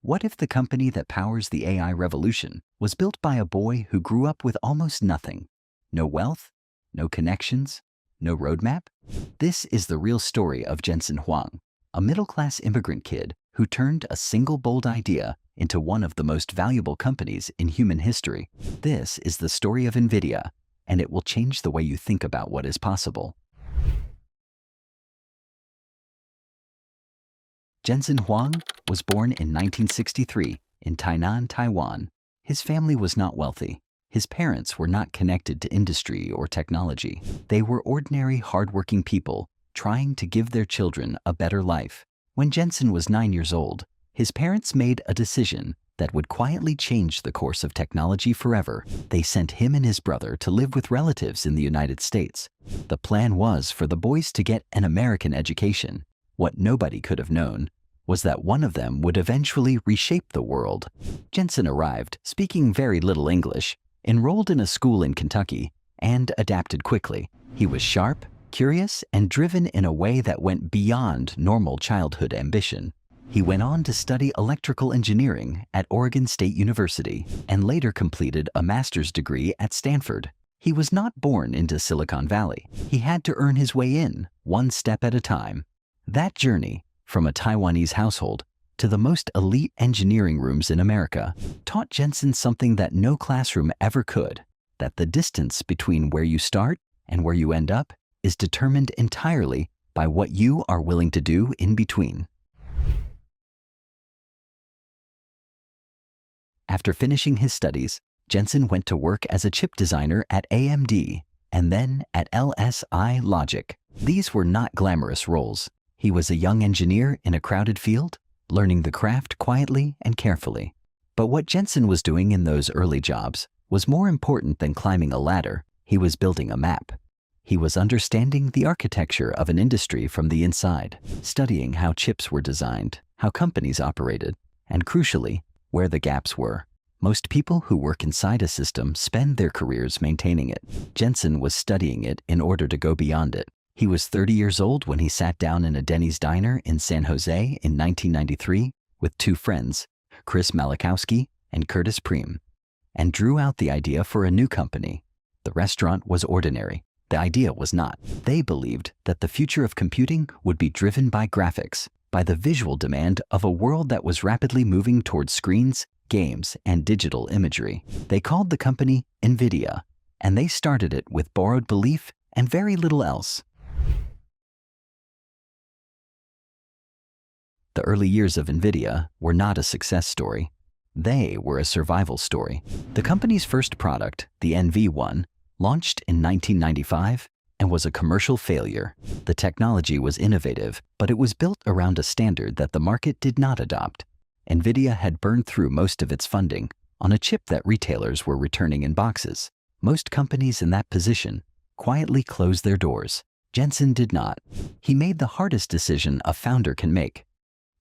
What if the company that powers the AI revolution was built by a boy who grew up with almost nothing? No wealth, no connections, no roadmap? This is the real story of Jensen Huang, a middle-class immigrant kid who turned a single bold idea into one of the most valuable companies in human history. This is the story of Nvidia, and it will change the way you think about what is possible. Jensen Huang was born in 1963 in Tainan, Taiwan. His family was not wealthy. His parents were not connected to industry or technology. They were ordinary, hardworking people trying to give their children a better life. When Jensen was 9 years old, his parents made a decision that would quietly change the course of technology forever. They sent him and his brother to live with relatives in the United States. The plan was for the boys to get an American education. What nobody could have known was that one of them would eventually reshape the world. Jensen arrived, speaking very little English, enrolled in a school in Kentucky, and adapted quickly. He was sharp, curious, and driven in a way that went beyond normal childhood ambition. He went on to study electrical engineering at Oregon State University and later completed a master's degree at Stanford. He was not born into Silicon Valley. He had to earn his way in, one step at a time. That journey, from a Taiwanese household to the most elite engineering rooms in America, taught Jensen something that no classroom ever could, that the distance between where you start and where you end up is determined entirely by what you are willing to do in between. After finishing his studies, Jensen went to work as a chip designer at AMD and then at LSI Logic. These were not glamorous roles. He was a young engineer in a crowded field, learning the craft quietly and carefully. But what Jensen was doing in those early jobs was more important than climbing a ladder. He was building a map. He was understanding the architecture of an industry from the inside, studying how chips were designed, how companies operated, and crucially, where the gaps were. Most people who work inside a system spend their careers maintaining it. Jensen was studying it in order to go beyond it. He was 30 years old when he sat down in a Denny's diner in San Jose in 1993 with two friends, Chris Malachowski and Curtis Preem, and drew out the idea for a new company. The restaurant was ordinary. The idea was not. They believed that the future of computing would be driven by graphics, by the visual demand of a world that was rapidly moving towards screens, games, and digital imagery. They called the company Nvidia, and they started it with borrowed belief and very little else. The early years of Nvidia were not a success story. They were a survival story. The company's first product, the NV1, launched in 1995 and was a commercial failure. The technology was innovative, but it was built around a standard that the market did not adopt. Nvidia had burned through most of its funding on a chip that retailers were returning in boxes. Most companies in that position quietly closed their doors. Jensen did not. He made the hardest decision a founder can make.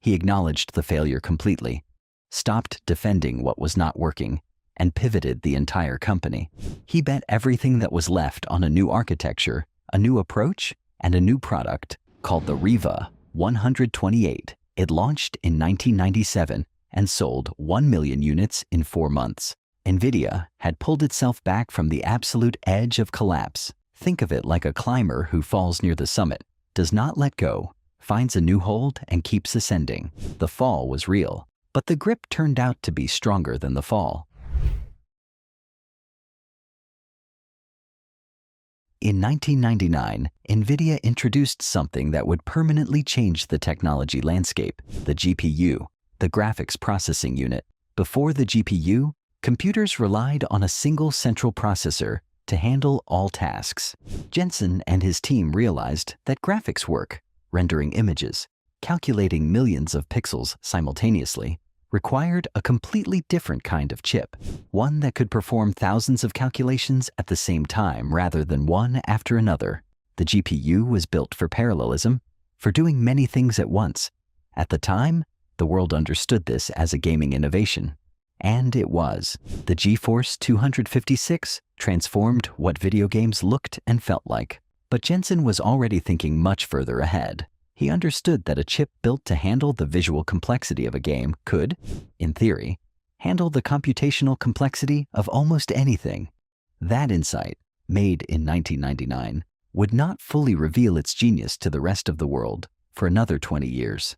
He acknowledged the failure completely, stopped defending what was not working, and pivoted the entire company. He bet everything that was left on a new architecture, a new approach, and a new product called the Riva 128. It launched in 1997 and sold 1 million units in 4 months. Nvidia had pulled itself back from the absolute edge of collapse. Think of it like a climber who falls near the summit, does not let go, finds a new hold, and keeps ascending. The fall was real, but the grip turned out to be stronger than the fall. In 1999, Nvidia introduced something that would permanently change the technology landscape, the GPU, the graphics processing unit. Before the GPU, computers relied on a single central processor to handle all tasks. Jensen and his team realized that graphics work, rendering images, calculating millions of pixels simultaneously, required a completely different kind of chip, one that could perform thousands of calculations at the same time rather than one after another. The GPU was built for parallelism, for doing many things at once. At the time, the world understood this as a gaming innovation. And it was. The GeForce 256 transformed what video games looked and felt like. But Jensen was already thinking much further ahead. He understood that a chip built to handle the visual complexity of a game could, in theory, handle the computational complexity of almost anything. That insight, made in 1999, would not fully reveal its genius to the rest of the world for another 20 years.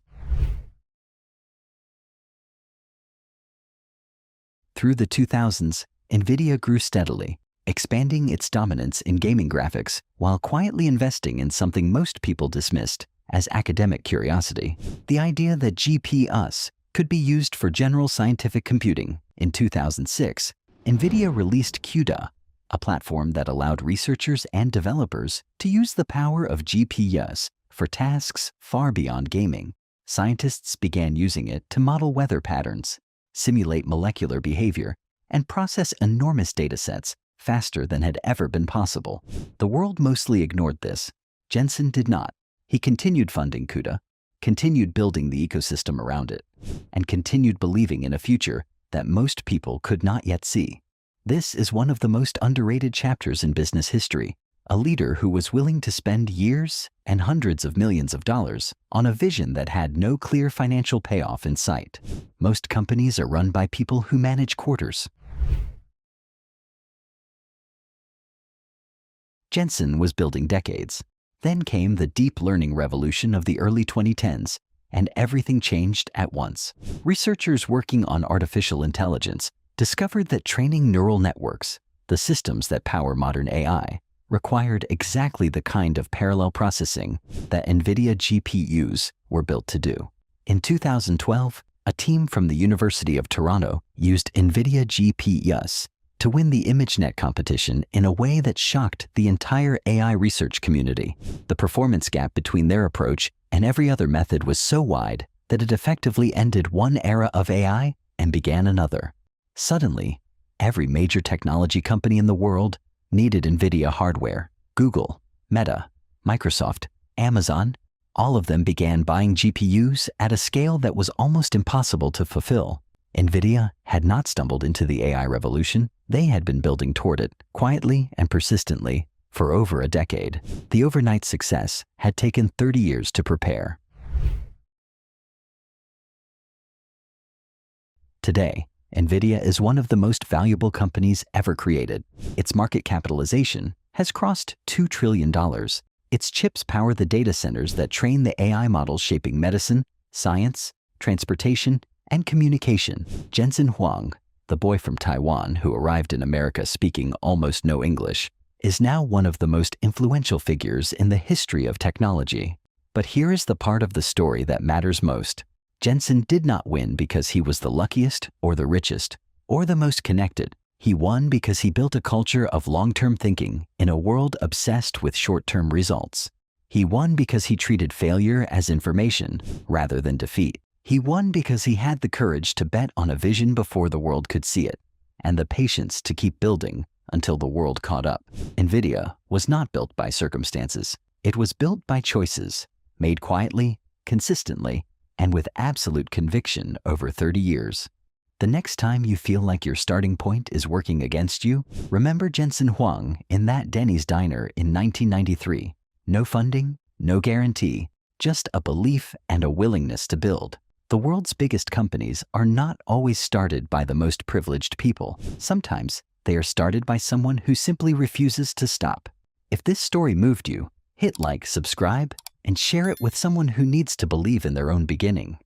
Through the 2000s, Nvidia grew steadily, expanding its dominance in gaming graphics while quietly investing in something most people dismissed as academic curiosity: the idea that GPUs could be used for general scientific computing. In 2006, Nvidia released CUDA, a platform that allowed researchers and developers to use the power of GPUs for tasks far beyond gaming. Scientists began using it to model weather patterns, simulate molecular behavior, and process enormous datasets faster than had ever been possible. The world mostly ignored this. Jensen did not. He continued funding CUDA, continued building the ecosystem around it, and continued believing in a future that most people could not yet see. This is one of the most underrated chapters in business history: a leader who was willing to spend years and hundreds of millions of dollars on a vision that had no clear financial payoff in sight. Most companies are run by people who manage quarters. Jensen was building decades. Then came the deep learning revolution of the early 2010s, and everything changed at once. Researchers working on artificial intelligence discovered that training neural networks, the systems that power modern AI, required exactly the kind of parallel processing that Nvidia GPUs were built to do. In 2012, a team from the University of Toronto used Nvidia GPUs to win the ImageNet competition in a way that shocked the entire AI research community. The performance gap between their approach and every other method was so wide that it effectively ended one era of AI and began another. Suddenly, every major technology company in the world needed Nvidia hardware. Google, Meta, Microsoft, Amazon, all of them began buying GPUs at a scale that was almost impossible to fulfill. Nvidia had not stumbled into the AI revolution. They had been building toward it, quietly and persistently, for over a decade. The overnight success had taken 30 years to prepare. Today, Nvidia is one of the most valuable companies ever created. Its market capitalization has crossed $2 trillion. Its chips power the data centers that train the AI models shaping medicine, science, transportation, and communication. Jensen Huang, the boy from Taiwan who arrived in America speaking almost no English, is now one of the most influential figures in the history of technology. But here is the part of the story that matters most. Jensen did not win because he was the luckiest or the richest or the most connected. He won because he built a culture of long-term thinking in a world obsessed with short-term results. He won because he treated failure as information rather than defeat. He won because he had the courage to bet on a vision before the world could see it, and the patience to keep building until the world caught up. Nvidia was not built by circumstances. It was built by choices, made quietly, consistently, and with absolute conviction over 30 years. The next time you feel like your starting point is working against you, remember Jensen Huang in that Denny's diner in 1993. No funding, no guarantee, just a belief and a willingness to build. The world's biggest companies are not always started by the most privileged people. Sometimes they are started by someone who simply refuses to stop. If this story moved you, hit like, subscribe, and share it with someone who needs to believe in their own beginning.